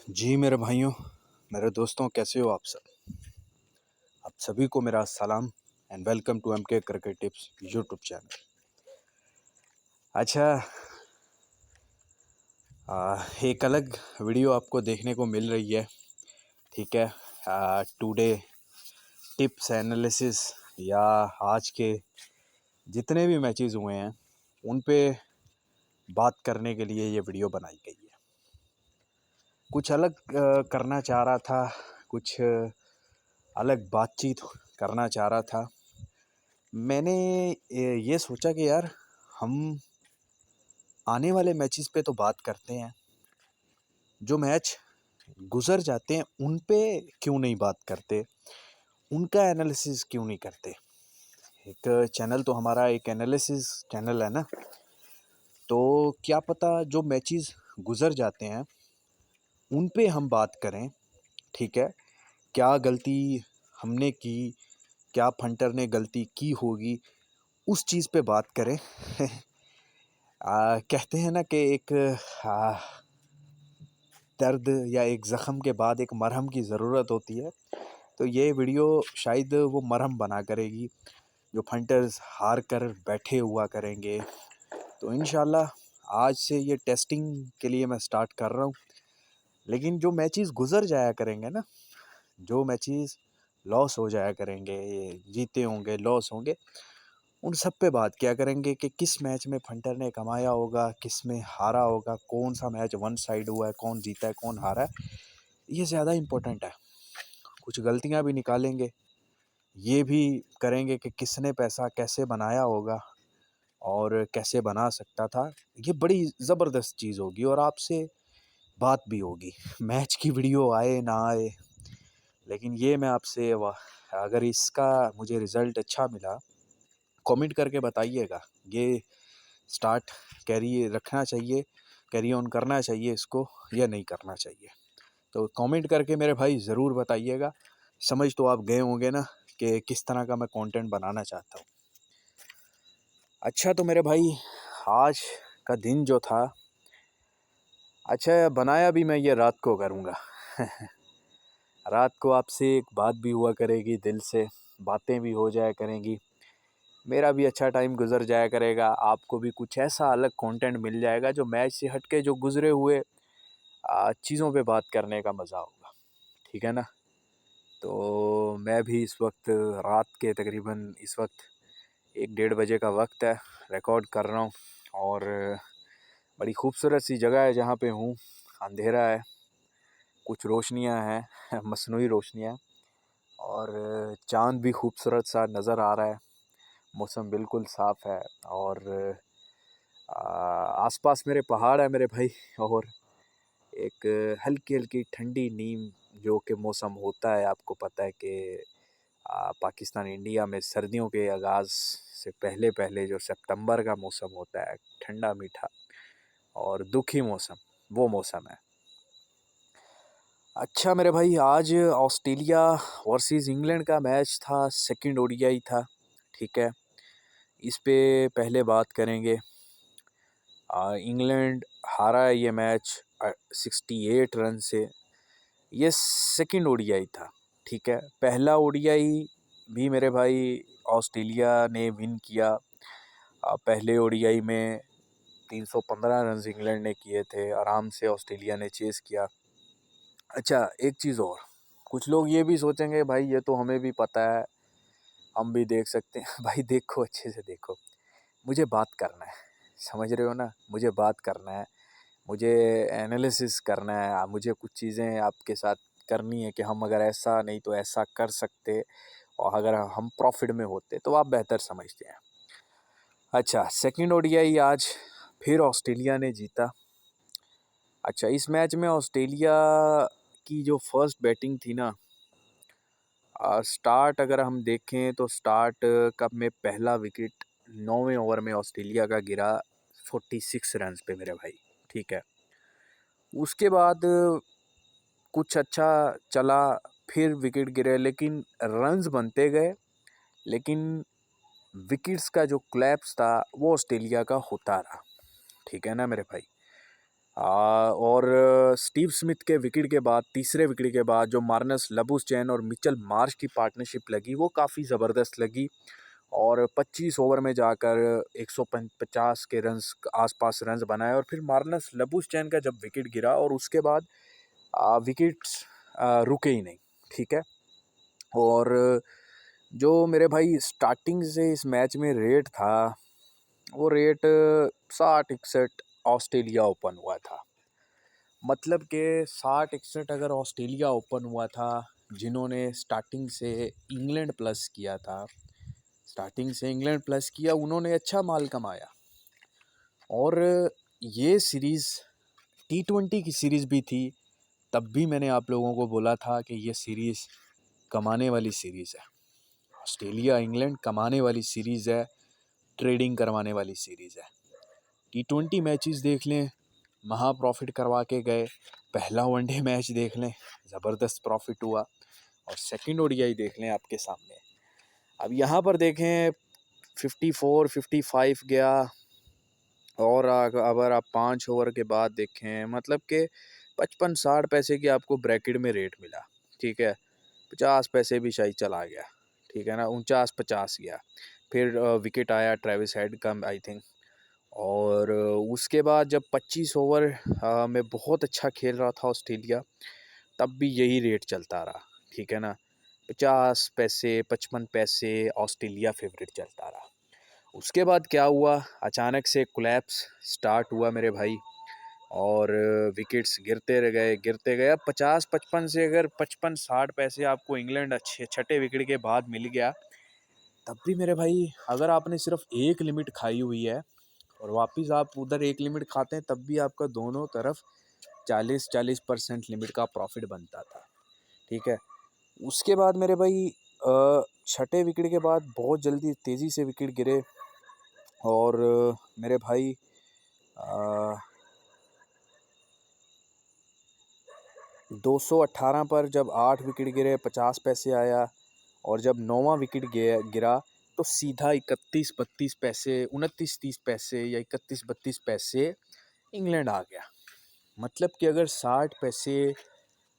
जी मेरे भाइयों, मेरे दोस्तों, कैसे हो आप सब? आप सभी को मेरा सलाम and welcome to MK cricket tips YouTube channel. अच्छा, एक अलग वीडियो आपको देखने को मिल रही है, ठीक है। टुडे टिप्स एनालिसिस या आज के जितने भी मैचेस हुए हैं उन पे बात करने के लिए ये वीडियो बनाई गई है। कुछ अलग करना चाह रहा था, कुछ अलग बातचीत करना चाह रहा था। मैंने ये सोचा कि यार हम आने वाले मैचेस पे तो बात करते हैं, जो मैच गुजर जाते हैं उन पे क्यों नहीं बात करते, उनका एनालिसिस क्यों नहीं करते। एक चैनल तो हमारा एक एनालिसिस चैनल है ना, तो क्या पता जो मैचेस गुजर जाते हैं उन पे हम बात करें, ठीक है। क्या गलती हमने की, क्या फंटर ने गलती की होगी, उस चीज़ पे बात करें। कहते हैं ना कि एक दर्द या एक ज़ख़म के बाद एक मरहम की ज़रूरत होती है, तो ये वीडियो शायद वो मरहम बना करेगी जो फंटर्स हार कर बैठे हुआ करेंगे। तो इंशाल्लाह आज से ये टेस्टिंग के लिए मैं स्टार्ट कर रहा हूँ। लेकिन जो मैचेस गुजर जाया करेंगे ना, जो मैचेस लॉस हो जाया करेंगे, ये जीते होंगे लॉस होंगे, उन सब पे बात किया करेंगे कि किस मैच में फंटर ने कमाया होगा, किस में हारा होगा, कौन सा मैच वन साइड हुआ है, कौन जीता है कौन हारा है। ये ज़्यादा इम्पोर्टेंट है। कुछ गलतियां भी निकालेंगे, ये भी करेंगे कि किसने पैसा कैसे बनाया होगा और कैसे बना सकता था। ये बड़ी ज़बरदस्त चीज़ होगी और आपसे बात भी होगी। मैच की वीडियो आए ना आए, लेकिन ये मैं आपसे अगर इसका मुझे रिज़ल्ट अच्छा मिला, कमेंट करके बताइएगा। ये स्टार्ट कैरी रखना चाहिए, कैरी ऑन करना चाहिए इसको या नहीं करना चाहिए। तो कमेंट करके मेरे भाई ज़रूर बताइएगा। समझ तो आप गए होंगे ना कि किस तरह का मैं कंटेंट बनाना चाहता हूँ। अच्छा तो मेरे भाई, आज का दिन जो था, अच्छा बनाया भी मैं ये रात को करूँगा। रात को आपसे एक बात भी हुआ करेगी, दिल से बातें भी हो जाया करेंगी, मेरा भी अच्छा टाइम गुजर जाया करेगा, आपको भी कुछ ऐसा अलग कंटेंट मिल जाएगा जो मैच से हट के जो गुजरे हुए चीज़ों पे बात करने का मज़ा होगा, ठीक है ना। तो मैं भी इस वक्त रात के तकरीबन इस वक्त 1-1:30 बजे का वक्त है, रिकॉर्ड कर रहा हूँ। और बड़ी खूबसूरत सी जगह है जहाँ पे हूँ, अंधेरा है, कुछ रोशनियाँ हैं, मसनूई रोशनियाँ, और चाँद भी खूबसूरत सा नज़र आ रहा है। मौसम बिल्कुल साफ़ है और आसपास मेरे पहाड़ है मेरे भाई, और एक हल्की हल्की ठंडी नीम जो कि मौसम होता है। आपको पता है कि पाकिस्तान इंडिया में सर्दियों के आगाज़ से पहले पहले जो सितंबर का मौसम होता है, ठंडा मीठा और दुखी मौसम, वो मौसम है। अच्छा मेरे भाई, आज ऑस्ट्रेलिया वर्सेस इंग्लैंड का मैच था, सेकंड ओडीआई था, ठीक है। इस पे पहले बात करेंगे। इंग्लैंड हारा है ये मैच 68 रन से। ये सेकंड ओडीआई था, ठीक है। पहला ओडीआई भी मेरे भाई ऑस्ट्रेलिया ने विन किया। पहले ओडीआई में 315 रन इंग्लैंड ने किए थे, आराम से ऑस्ट्रेलिया ने चेस किया। अच्छा एक चीज़ और, कुछ लोग ये भी सोचेंगे भाई ये तो हमें भी पता है, हम भी देख सकते हैं। भाई देखो, अच्छे से देखो, मुझे बात करना है, समझ रहे हो ना, मुझे बात करना है, मुझे एनालिसिस करना है, मुझे कुछ चीज़ें आपके साथ करनी है कि हम अगर ऐसा नहीं तो ऐसा कर सकते, और अगर हम प्रॉफिट में होते तो आप बेहतर समझते हैं। अच्छा, सेकंड ओडीआई आज फिर ऑस्ट्रेलिया ने जीता। अच्छा, इस मैच में ऑस्ट्रेलिया की जो फर्स्ट बैटिंग थी ना, स्टार्ट अगर हम देखें तो स्टार्ट कब में पहला विकेट 9वें ओवर में ऑस्ट्रेलिया का गिरा 46 रन पे मेरे भाई, ठीक है। उसके बाद कुछ अच्छा चला, फिर विकेट गिरे, लेकिन रन्स बनते गए, लेकिन विकेट्स का जो क्लैप्स था वो ऑस्ट्रेलिया का होता रहा, ठीक है ना मेरे भाई। और स्टीव स्मिथ के विकेट के बाद, तीसरे विकेट के बाद जो मार्नस लबुशैन और मिचेल मार्श की पार्टनरशिप लगी वो काफ़ी ज़बरदस्त लगी। और 25 ओवर में जाकर 150 के रन्स आसपास रन्स बनाए। और फिर मार्नस लबुशैन का जब विकेट गिरा और उसके बाद विकेट्स रुके ही नहीं, ठीक है। और जो मेरे भाई स्टार्टिंग से इस मैच में रेट था, वो रेट 60-61 ऑस्ट्रेलिया ओपन हुआ था। मतलब कि 60-61 अगर ऑस्ट्रेलिया ओपन हुआ था, जिन्होंने स्टार्टिंग से इंग्लैंड प्लस किया था, स्टार्टिंग से इंग्लैंड प्लस किया, उन्होंने अच्छा माल कमाया। और ये सीरीज़ T20 की सीरीज़ भी थी, तब भी मैंने आप लोगों को बोला था कि ये सीरीज़ कमाने वाली सीरीज़ है। ऑस्ट्रेलिया इंग्लैंड कमाने वाली सीरीज़ है, ट्रेडिंग करवाने वाली सीरीज़ है। T20 मैचेस देख लें, महा प्रॉफिट करवा के गए। पहला वनडे मैच देख लें, ज़बरदस्त प्रॉफिट हुआ। और सेकंड ओडीआई देख लें आपके सामने। अब यहाँ पर देखें 54-55 गया। और अगर आप 5 ओवर के बाद देखें, मतलब कि 55-60 पैसे की आपको ब्रैकेट में रेट मिला, ठीक है। 50 पैसे भी शायद चला गया, ठीक है ना, 49-50 गया। फिर विकेट आया ट्रेविस हेड का, आई थिंक। और उसके बाद जब 25 ओवर में बहुत अच्छा खेल रहा था ऑस्ट्रेलिया, तब भी यही रेट चलता रहा, ठीक है ना। 50 पैसे 55 पैसे ऑस्ट्रेलिया फेवरेट चलता रहा। उसके बाद क्या हुआ, अचानक से कोलैप्स स्टार्ट हुआ मेरे भाई। और विकेट्स गिरते रह गए, गिरते गए। अब 50-55 से अगर 55-60 पैसे आपको इंग्लैंड अच्छे छठे विकेट के बाद मिल गया, तब भी मेरे भाई अगर आपने सिर्फ एक लिमिट खाई हुई है और वापस आप उधर एक लिमिट खाते हैं, तब भी आपका दोनों तरफ 40% लिमिट का प्रॉफिट बनता था, ठीक है। उसके बाद मेरे भाई छठे विकेट के बाद बहुत जल्दी तेज़ी से विकेट गिरे। और मेरे भाई 218 पर जब 8 विकेट गिरे, 50 पैसे आया। और जब 9वां विकेट गिरा, तो सीधा 31-32 पैसे, 29-30 पैसे या 31-32 पैसे इंग्लैंड आ गया। मतलब कि अगर 60 पैसे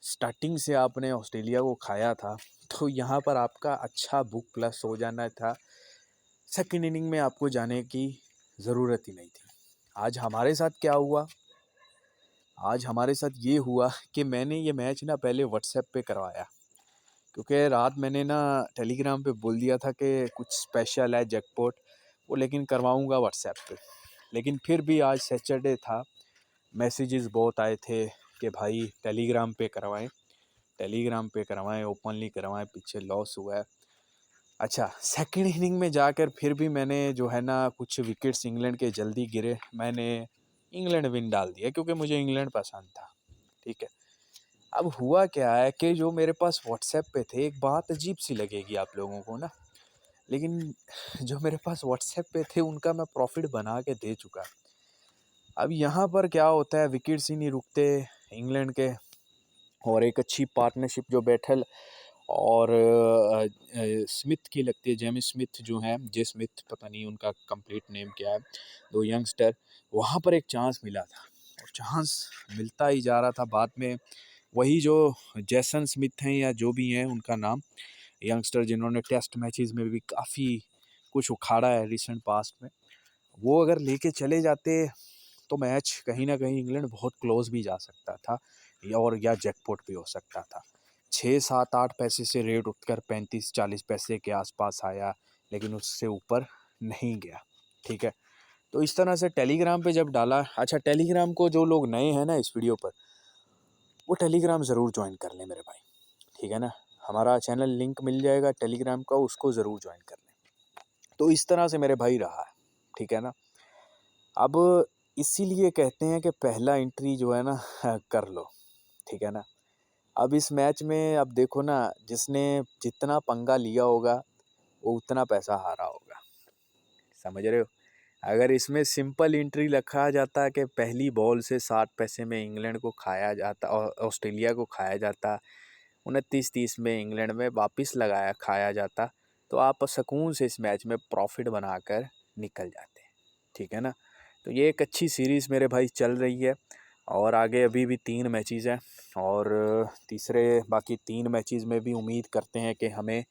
स्टार्टिंग से आपने ऑस्ट्रेलिया को खाया था, तो यहाँ पर आपका अच्छा बुक प्लस हो जाना था। सेकेंड इनिंग में आपको जाने की ज़रूरत ही नहीं थी। आज हमारे साथ क्या हुआ, आज हमारे साथ ये हुआ कि मैंने ये मैच ना पहले व्हाट्सएप पे करवाया, क्योंकि रात मैंने ना टेलीग्राम पे बोल दिया था कि कुछ स्पेशल है जैकपॉट, वो लेकिन करवाऊँगा व्हाट्सएप पे। लेकिन फिर भी आज सैटरडे था, मैसेजेस बहुत आए थे कि भाई टेलीग्राम पे करवाएं, टेलीग्राम पे करवाएं, ओपनली करवाएं, पीछे लॉस हुआ है। अच्छा, सेकंड इनिंग में जाकर फिर भी मैंने जो है ना, कुछ विकेट्स इंग्लैंड के जल्दी गिरे, मैंने इंग्लैंड विन डाल दिया क्योंकि मुझे इंग्लैंड पसंद था, ठीक है। अब हुआ क्या है कि जो मेरे पास व्हाट्सएप पे थे, एक बात अजीब सी लगेगी आप लोगों को ना, लेकिन जो मेरे पास व्हाट्सएप पे थे उनका मैं प्रॉफिट बना के दे चुका। अब यहाँ पर क्या होता है, विकेट्स ही नहीं रुकते इंग्लैंड के। और एक अच्छी पार्टनरशिप जो बैठल और स्मिथ की लगती है, जेमी स्मिथ जो हैं, जे स्मिथ, पता नहीं उनका कंप्लीट नेम क्या है, दो यंगस्टर, वहाँ पर एक चांस मिला था। और चांस मिलता ही जा रहा था। बाद में वही जो जैसन स्मिथ हैं या जो भी हैं उनका नाम, यंगस्टर जिन्होंने टेस्ट मैचेस में भी काफ़ी कुछ उखाड़ा है रिसेंट पास्ट में, वो अगर लेके चले जाते तो मैच कहीं ना कहीं इंग्लैंड बहुत क्लोज भी जा सकता था, या जैकपॉट भी हो सकता था। 6-7-8 पैसे से रेट उठकर 35-40 पैसे के आसपास आया, लेकिन उससे ऊपर नहीं गया, ठीक है। तो इस तरह से टेलीग्राम पे जब डाला, अच्छा टेलीग्राम को जो लोग नए हैं ना इस वीडियो पर, वो टेलीग्राम ज़रूर ज्वाइन कर लें मेरे भाई, ठीक है ना। हमारा चैनल लिंक मिल जाएगा टेलीग्राम का, उसको ज़रूर ज्वाइन कर लें। तो इस तरह से मेरे भाई रहा है, ठीक है ना। अब इसीलिए कहते हैं कि पहला एंट्री जो है ना कर लो, ठीक है ना। अब इस मैच में अब देखो ना, जिसने जितना पंगा लिया होगा वो उतना पैसा हारा होगा, समझ रहे हो। अगर इसमें सिंपल एंट्री रखा जाता कि पहली बॉल से 60 पैसे में इंग्लैंड को खाया जाता और ऑस्ट्रेलिया को खाया जाता, 29-30 में इंग्लैंड में वापस लगाया खाया जाता, तो आप सुकून से इस मैच में प्रॉफिट बनाकर निकल जाते, ठीक है ना। तो ये एक अच्छी सीरीज़ मेरे भाई चल रही है। और आगे अभी भी 3 मैचेस हैं और तीसरे बाकी 3 मैचेस में भी उम्मीद करते हैं कि हमें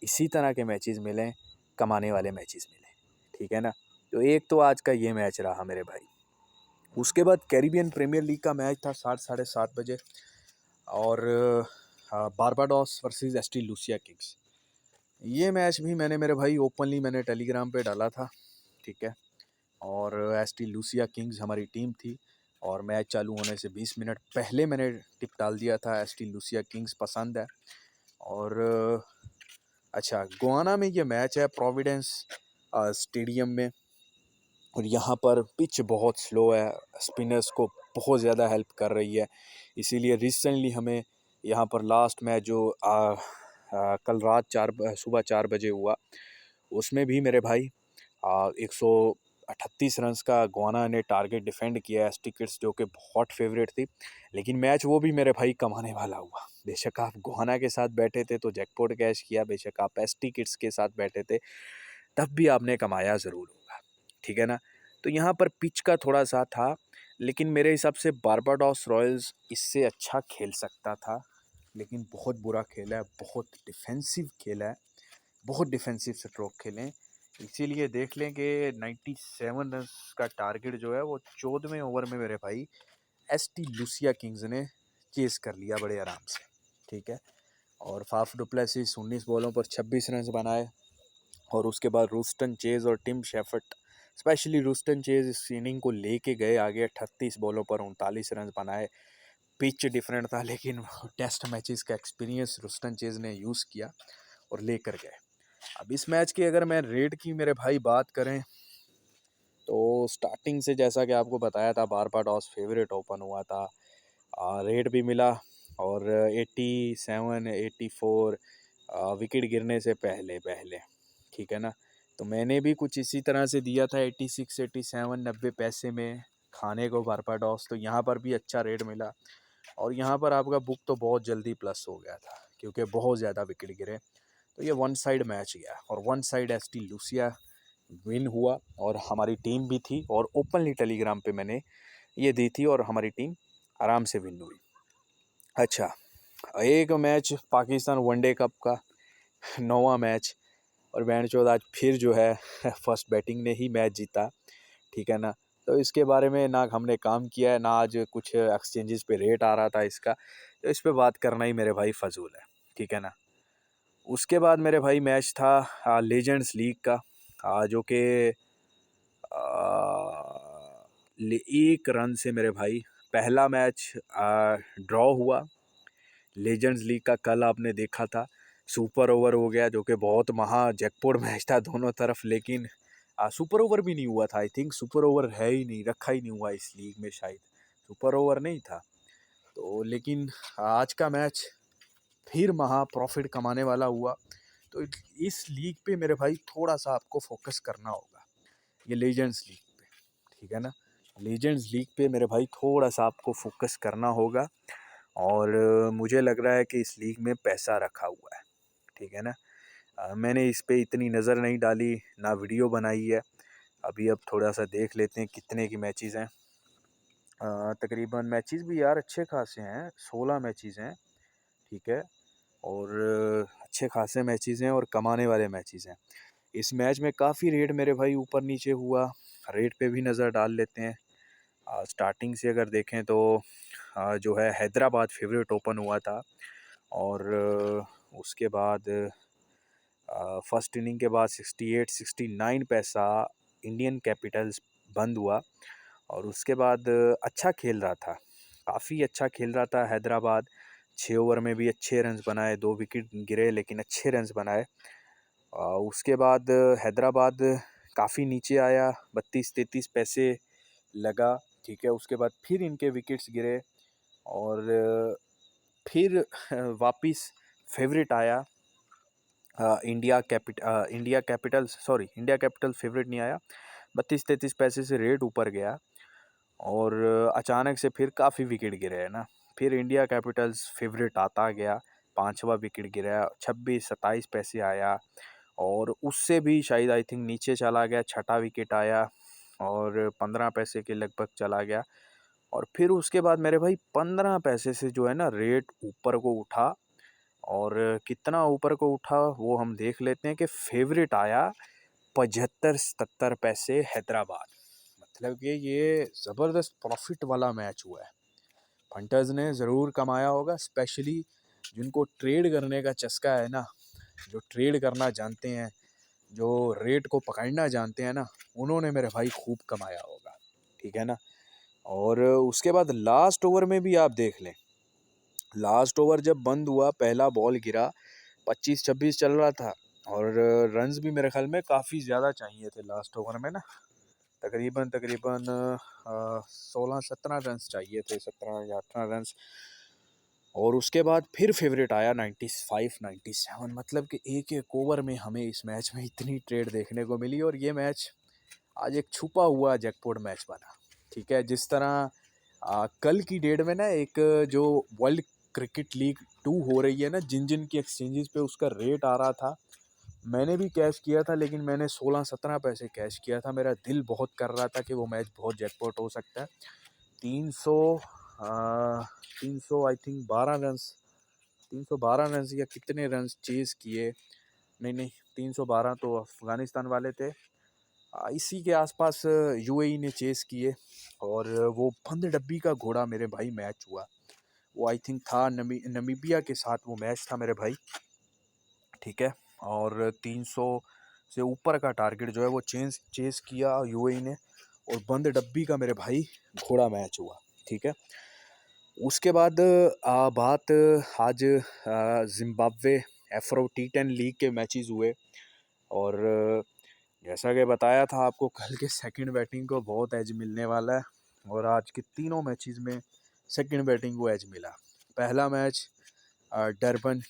इसी तरह के मैचेस मिलें, कमाने वाले मैचेस मिलें, ठीक है ना। तो एक तो आज का ये मैच रहा मेरे भाई। उसके बाद कैरिबियन प्रीमियर लीग का मैच था 7 साढ़े 7 बजे और Barbados versus ST Lucia Kings. ये मैच भी मैंने मेरे भाई ओपनली मैंने टेलीग्राम पे डाला था, ठीक है। और एसटी लूसिया किंग्स हमारी टीम थी और मैच चालू होने से 20 मिनट पहले मैंने टिप डाल दिया था एसटी लूसिया किंग्स पसंद है। और अच्छा, गोवाना में ये मैच है प्रोविडेंस स्टेडियम में और यहाँ पर पिच बहुत स्लो है, स्पिनर्स को बहुत ज़्यादा हेल्प कर रही है। इसीलिए रिसेंटली हमें यहाँ पर लास्ट मैच जो कल रात सुबह 4 बजे हुआ, उसमें भी मेरे भाई 138 रन्स का गोवाना ने टारगेट डिफेंड किया एस टिकट्स, जो कि बहुत फेवरेट थी। लेकिन मैच वो भी मेरे भाई कमाने वाला हुआ। बेशक आप गोवाना के साथ बैठे थे तो जैकपॉट कैश किया, बेशक आप एस टिकट्स के साथ बैठे थे तब भी आपने कमाया ज़रूर होगा, ठीक है ना। तो यहाँ पर पिच का थोड़ा सा था, लेकिन मेरे हिसाब से बारबाडोस रॉयल्स इससे अच्छा खेल सकता था, लेकिन बहुत बुरा खेला है, बहुत डिफेंसिव खेला है, बहुत डिफेंसिव स्ट्रोक खेलें। इसीलिए देख लें कि 97 रन का टारगेट जो है वो 14वें ओवर में मेरे भाई एसटी लूसिया किंग्स ने चेस कर लिया बड़े आराम से, ठीक है। और फाफ डुप्लेसिस 19 बॉलों पर 26 रन बनाए और उसके बाद रूस्टन चेज और टिम शेफर्ट, स्पेशली रूस्टन चेज इस इनिंग को लेके गए आगे, 38 बॉलों पर 39 रन बनाए। पिच डिफरेंट था लेकिन टेस्ट मैचेस का एक्सपीरियंस रूस्टन चेज ने यूज़ किया और लेकर गए। अब इस मैच की अगर मैं रेट की मेरे भाई बात करें तो स्टार्टिंग से जैसा कि आपको बताया था बारबाडोस फेवरेट ओपन हुआ था, रेट भी मिला और 87 84 विकेट गिरने से पहले पहले, ठीक है ना। तो मैंने भी कुछ इसी तरह से दिया था 86 87 90 पैसे में खाने को बारबाडोस। तो यहाँ पर भी अच्छा रेट मिला और यहाँ पर आपका बुक तो बहुत जल्दी प्लस हो गया था क्योंकि बहुत ज़्यादा विकेट गिरे। तो ये वन साइड मैच गया और one side ST Lucia win हुआ और हमारी टीम भी थी और ओपनली टेलीग्राम पे मैंने ये दी थी और हमारी टीम आराम से विन हुई। अच्छा, एक मैच पाकिस्तान वनडे कप का 9वां मैच और बैंड चौथ आज फिर जो है फर्स्ट बैटिंग ने ही मैच जीता, ठीक है ना। तो इसके बारे में ना हमने काम किया है ना आज कुछ एक्सचेंजेस पे रेट आ रहा था इसका, तो इस पे बात करना ही मेरे भाई फजूल है, ठीक है ना। उसके बाद मेरे भाई मैच था लेजेंड्स लीग का, जो कि 1 रन से मेरे भाई पहला मैच ड्रॉ हुआ। लेजेंड्स लीग का कल आपने देखा था सुपर ओवर हो गया जो कि बहुत महा जैकपॉट मैच था दोनों तरफ, लेकिन सुपर ओवर भी नहीं हुआ था। आई थिंक सुपर ओवर है ही नहीं, रखा ही नहीं हुआ इस लीग में, शायद सुपर ओवर नहीं था। तो लेकिन आज का मैच फिर महा प्रॉफिट कमाने वाला हुआ। तो इस लीग पे मेरे भाई थोड़ा सा आपको फोकस करना होगा, ये लेजेंड्स लीग पे, ठीक है ना। लेजेंड्स लीग पे मेरे भाई थोड़ा सा आपको फोकस करना होगा और मुझे लग रहा है कि इस लीग में पैसा रखा हुआ है, ठीक है ना। मैंने इस पे इतनी नज़र नहीं डाली, ना वीडियो बनाई है अभी। अब थोड़ा सा देख लेते हैं कितने की मैचेस हैं। तकरीबन मैचेस भी यार अच्छे खासे हैं, 16 मैचेस हैं, ठीक है। और अच्छे खासे मैचेस हैं और कमाने वाले मैचेस हैं। इस मैच में काफ़ी रेट मेरे भाई ऊपर नीचे हुआ, रेट पे भी नज़र डाल लेते हैं। स्टार्टिंग से अगर देखें तो जो है हैदराबाद फेवरेट ओपन हुआ था और उसके बाद फर्स्ट इनिंग के बाद 68 69 पैसा इंडियन कैपिटल्स बंद हुआ और उसके बाद अच्छा खेल रहा था, काफ़ी अच्छा खेल रहा था हैदराबाद। 6 ओवर में भी अच्छे रन्स बनाए, 2 विकेट गिरे लेकिन अच्छे रन्स बनाए। उसके बाद हैदराबाद काफ़ी नीचे आया, 32-33 पैसे लगा, ठीक है। उसके बाद फिर इनके विकेट्स गिरे और फिर वापस फेवरेट आया इंडिया कैपिटल फेवरेट नहीं आया, 32-33 पैसे से रेट ऊपर गया और अचानक से फिर काफ़ी विकेट गिरे है ना। फिर इंडिया कैपिटल्स फेवरेट आता गया, 5वां विकेट गिरा, 26-27 पैसे आया और उससे भी शायद आई थिंक नीचे चला गया, 6ठा विकेट आया और 15 पैसे के लगभग चला गया और फिर उसके बाद मेरे भाई 15 पैसे से जो है ना रेट ऊपर को उठा। और कितना ऊपर को उठा वो हम देख लेते हैं कि फेवरेट आया 75-77 पैसे हैदराबाद। मतलब कि ये ज़बरदस्त प्रॉफिट वाला मैच हुआ है। फंटर्स ने ज़रूर कमाया होगा, स्पेशली जिनको ट्रेड करने का चस्का है ना, जो ट्रेड करना जानते हैं, जो रेट को पकड़ना जानते हैं ना, उन्होंने मेरे भाई खूब कमाया होगा। ठीक है ना। और उसके बाद लास्ट ओवर में भी आप देख लें, लास्ट ओवर जब बंद हुआ, पहला बॉल गिरा, 25-26 चल रहा था और रन्स भी मेरे ख्याल में काफ़ी ज़्यादा चाहिए थे लास्ट ओवर में ना। तकरीबन तकरीबन 16-17 रन्स चाहिए थे, 17 या 18 रन्स। और उसके बाद फिर फेवरेट आया 95-97। मतलब कि एक एक ओवर में हमें इस मैच में इतनी ट्रेड देखने को मिली। और ये मैच आज एक छुपा हुआ जैकपॉट मैच बना। ठीक है, जिस तरह कल की डेट में ना एक जो वर्ल्ड क्रिकेट लीग 2 हो रही है ना, जिन जिन की एक्सचेंजेस पे उसका रेट आ रहा था, मैंने भी कैश किया था, लेकिन मैंने 16-17 पैसे कैश किया था। मेरा दिल बहुत कर रहा था कि वो मैच बहुत जैकपॉट हो सकता है। 300 300 आई थिंक 12 रन, 312 रन या कितने रन चेज किए, नहीं नहीं 312 तो अफगानिस्तान वाले थे। इसी के आसपास यूएई ने चेस किए। और वो बंद डब्बी का घोड़ा मेरे भाई मैच हुआ। वो आई थिंक था नमीबिया के साथ वो मैच था मेरे भाई। ठीक है। और 300 से ऊपर का टारगेट जो है वो चेस किया यूएई ने, और बंद डब्बी का मेरे भाई घोड़ा मैच हुआ। ठीक है। उसके बाद बात आज जिम्बाब्वे एफ्रो T10 लीग के मैचेस हुए। और जैसा कि बताया था आपको, कल के सेकंड बैटिंग को बहुत एज मिलने वाला है। और आज के तीनों मैचेस में सेकंड बैटिंग को एज मिला। पहला मैच डरबन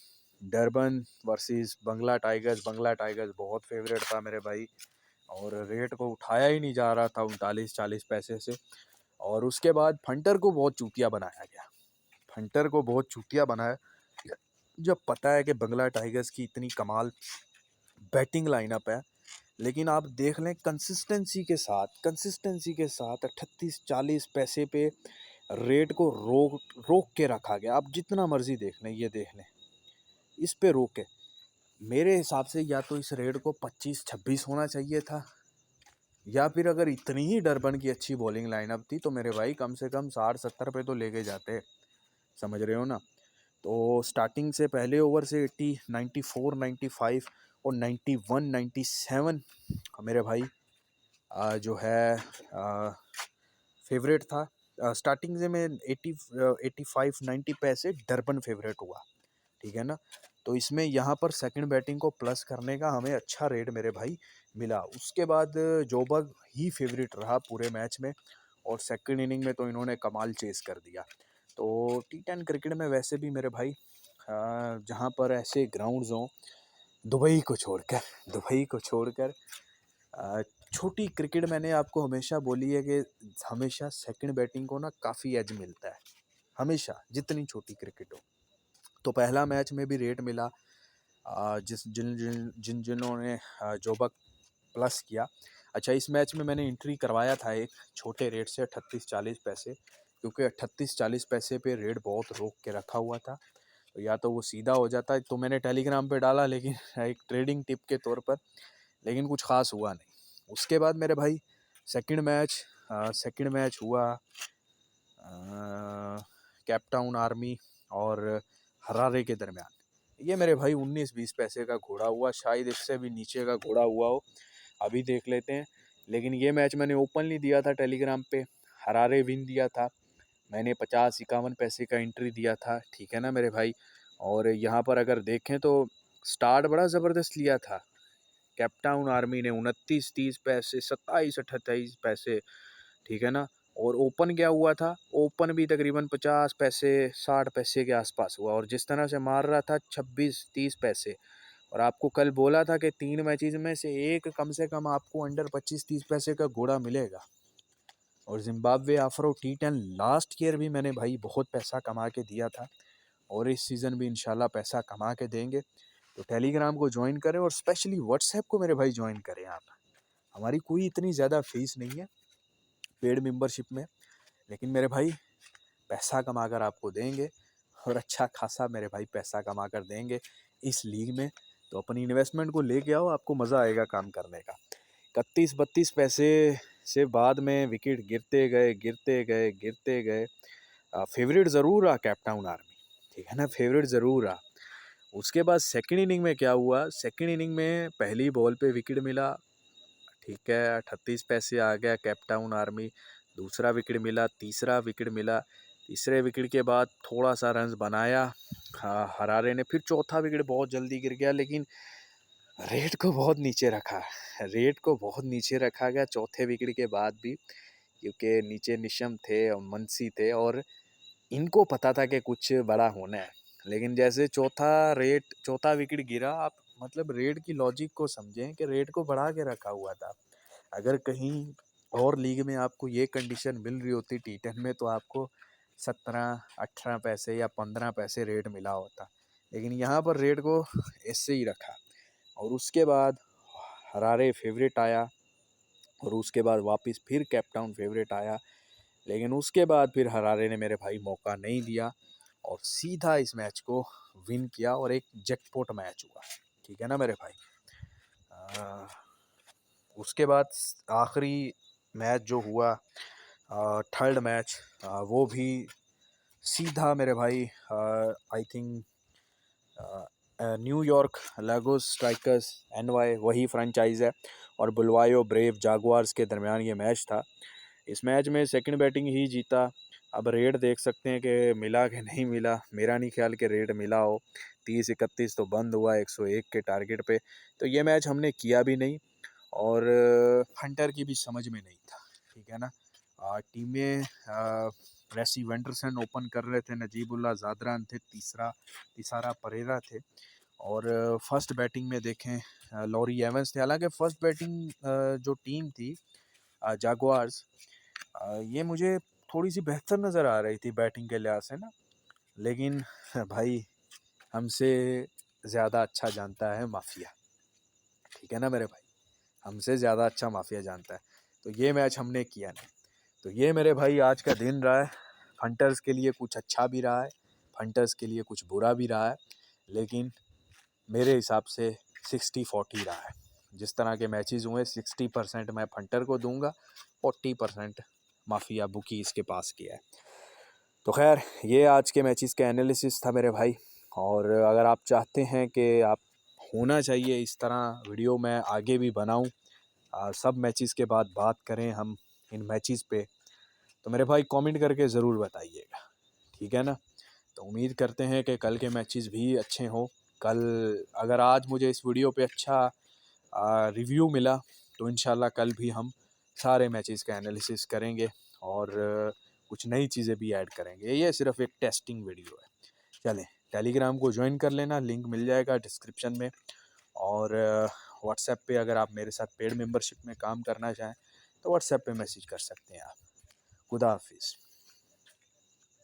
डरबन वर्सेस बंगला टाइगर्स बहुत फेवरेट था मेरे भाई। और रेट को उठाया ही नहीं जा रहा था 39-40 पैसे से। और उसके बाद फंटर को बहुत चूतिया बनाया गया। फंटर को बहुत चूतिया बनाया, जब पता है कि बंगला टाइगर्स की इतनी कमाल बैटिंग लाइनअप है। लेकिन आप देख लें, कंसिस्टेंसी के साथ 38-40 पैसे पे रेट को रोक रोक के रखा गया। आप जितना मर्जी देख लें, ये देख लें, इस पे रोक के, मेरे हिसाब से या तो इस रेट को 25-26 होना चाहिए था, या फिर अगर इतनी ही डरबन की अच्छी बॉलिंग लाइनअप थी तो मेरे भाई कम से कम 60-70 पे तो लेके जाते। समझ रहे हो ना। तो स्टार्टिंग से पहले ओवर से 80, 94, 95 और 91-97 मेरे भाई जो है फेवरेट था। स्टार्टिंग से मैं 85-90 पैसे डरबन फेवरेट हुआ। ठीक है ना। तो इसमें यहाँ पर सेकंड बैटिंग को प्लस करने का हमें अच्छा रेट मेरे भाई मिला। उसके बाद जोबर्ग ही फेवरेट रहा पूरे मैच में। और सेकंड इनिंग में तो इन्होंने कमाल चेस कर दिया। तो T10 क्रिकेट में वैसे भी मेरे भाई जहाँ पर ऐसे ग्राउंड्स हों, दुबई को छोड़कर छोटी क्रिकेट, मैंने आपको हमेशा बोली है कि हमेशा सेकंड बैटिंग को ना काफ़ी एज मिलता है, हमेशा, जितनी छोटी क्रिकेट हो। तो पहला मैच में भी रेट मिला, जिस जिन जिन जिन जिन्होंने जोबक प्लस किया। अच्छा, इस मैच में मैंने एंट्री करवाया था एक छोटे रेट से 38-40 पैसे, क्योंकि 38-40 पैसे पे रेट बहुत रोक के रखा हुआ था। तो या तो वो सीधा हो जाता है, तो मैंने टेलीग्राम पे डाला, लेकिन एक ट्रेडिंग टिप के तौर पर, लेकिन कुछ ख़ास हुआ नहीं। उसके बाद मेरे भाई सेकंड मैच हुआ कैपटाउन आर्मी और हरारे के दरमियान। ये मेरे भाई 19-20 पैसे का घोड़ा हुआ, शायद इससे भी नीचे का घोड़ा हुआ हो, अभी देख लेते हैं। लेकिन ये मैच मैंने ओपनली दिया था टेलीग्राम पे, हरारे विन दिया था। मैंने 50-51 पैसे का एंट्री दिया था। ठीक है ना मेरे भाई। और यहाँ पर अगर देखें तो स्टार्ट बड़ा ज़बरदस्त लिया था कैपटाउन आर्मी ने, 29-30 पैसे, 27-28 पैसे। ठीक है ना। और ओपन क्या हुआ था, ओपन भी तकरीबन 50 पैसे 60 पैसे के आसपास हुआ। और जिस तरह से मार रहा था 26-30 पैसे। और आपको कल बोला था कि 3 मैचेस में से एक कम से कम आपको अंडर 25-30 पैसे का घोड़ा मिलेगा। और Zimbabwe Afro T10 last year भी मैंने भाई बहुत पैसा कमा के दिया था, और इस सीज़न भी इंशाल्लाह पैसा कमा के देंगे। तो टेलीग्राम को ज्वाइन करें, और स्पेशली व्हाट्सएप को मेरे भाई ज्वाइन करें आप। हमारी कोई इतनी ज़्यादा फीस नहीं है पेड मेंबरशिप में। लेकिन मेरे भाई पैसा कमा कर आपको देंगे, और अच्छा खासा मेरे भाई पैसा कमा कर देंगे इस लीग में। तो अपनी इन्वेस्टमेंट को लेके आओ, आपको मज़ा आएगा काम करने का। 31-32 पैसे से बाद में विकेट गिरते गए गिरते गए गिरते गए। फेवरेट ज़रूर रहा कैप टाउन आर्मी, ठीक है ना, फेवरेट ज़रूर रहा। उसके बाद सेकंड इनिंग में क्या हुआ, सेकंड इनिंग में पहली बॉल पे विकेट मिला, ठीक है, 38 पैसे आ गया कैप टाउन आर्मी। दूसरा विकेट मिला, तीसरा विकेट मिला, तीसरे विकेट के बाद थोड़ा सा रन्स बनाया हरारे ने, फिर चौथा विकेट बहुत जल्दी गिर गया, लेकिन रेट को बहुत नीचे रखा, रेट को बहुत नीचे रखा गया चौथे विकेट के बाद भी, क्योंकि नीचे निशम थे और मुंशी थे और इनको पता था कि कुछ बड़ा होना है। लेकिन जैसे चौथा विकेट गिरा, आप मतलब रेट की लॉजिक को समझें कि रेट को बढ़ा के रखा हुआ था। अगर कहीं और लीग में आपको ये कंडीशन मिल रही होती T10 में, तो आपको 17-18 पैसे या 15 पैसे रेट मिला होता, लेकिन यहाँ पर रेट को ऐसे ही रखा। और उसके बाद हरारे फेवरेट आया, और उसके बाद वापस फिर कैप टाउन फेवरेट आया, लेकिन उसके बाद फिर हरारे ने मेरे भाई मौका नहीं दिया और सीधा इस मैच को विन किया, और एक जैकपॉट मैच हुआ, ठीक है ना मेरे भाई। उसके बाद आखिरी मैच जो हुआ, थर्ड मैच, वो भी सीधा मेरे भाई I think New York Lagos strikers NY वही फ्रेंचाइज है, और बुलवायो ब्रेव जागुआर्स के दरमियान ये मैच था। इस मैच में सेकंड बैटिंग ही जीता। अब रेट देख सकते हैं कि मिला कि नहीं मिला, मेरा नहीं ख्याल कि रेट मिला हो। 30-31 तो बंद हुआ 101 के टारगेट पे, तो ये मैच हमने किया भी नहीं, और हंटर की भी समझ में नहीं था, ठीक है ना। टीमें रेसी वेंडरसन ओपन कर रहे थे, नजीबुल्ला ज़ादरान थे, तीसारा परेरा थे, और फर्स्ट बैटिंग में देखें लॉरी एवंस थे। हालांकि फर्स्ट बैटिंग जो टीम थी जागुआर्स, ये मुझे थोड़ी सी बेहतर नज़र आ रही थी बैटिंग के लिहाज से ना, लेकिन भाई हमसे ज़्यादा अच्छा जानता है माफिया, ठीक है ना मेरे भाई, हमसे ज़्यादा अच्छा माफिया जानता है। तो ये मैच हमने किया नहीं। तो ये मेरे भाई आज का दिन रहा है। फंटर्स के लिए कुछ अच्छा भी रहा है, फंटर्स के लिए कुछ बुरा भी रहा है, लेकिन मेरे हिसाब से 60-40 रहा है। जिस तरह के मैचेस हुए 60% मैं फंटर को दूंगा, 40% माफिया बुकीज़ के पास किया है। तो खैर, ये आज के मैचेस का एनालिसिस था मेरे भाई, और अगर आप चाहते हैं कि आप होना चाहिए इस तरह वीडियो मैं आगे भी बनाऊं, सब मैचेस के बाद बात करें हम इन मैचेस पे, तो मेरे भाई कमेंट करके ज़रूर बताइएगा, ठीक है ना। तो उम्मीद करते हैं कि कल के मैचेस भी अच्छे हों। कल अगर आज मुझे इस वीडियो पे अच्छा रिव्यू मिला, तो इंशाल्लाह कल भी हम सारे मैचेस का एनालिसिस करेंगे, और कुछ नई चीज़ें भी ऐड करेंगे। ये सिर्फ एक टेस्टिंग वीडियो है। चलें, टेलीग्राम को ज्वाइन कर लेना, लिंक मिल जाएगा डिस्क्रिप्शन में, और व्हाट्सएप पे अगर आप मेरे साथ पेड मेंबरशिप में काम करना चाहें, तो व्हाट्सएप पे मैसेज कर सकते हैं आप। खुदा हाफिज़।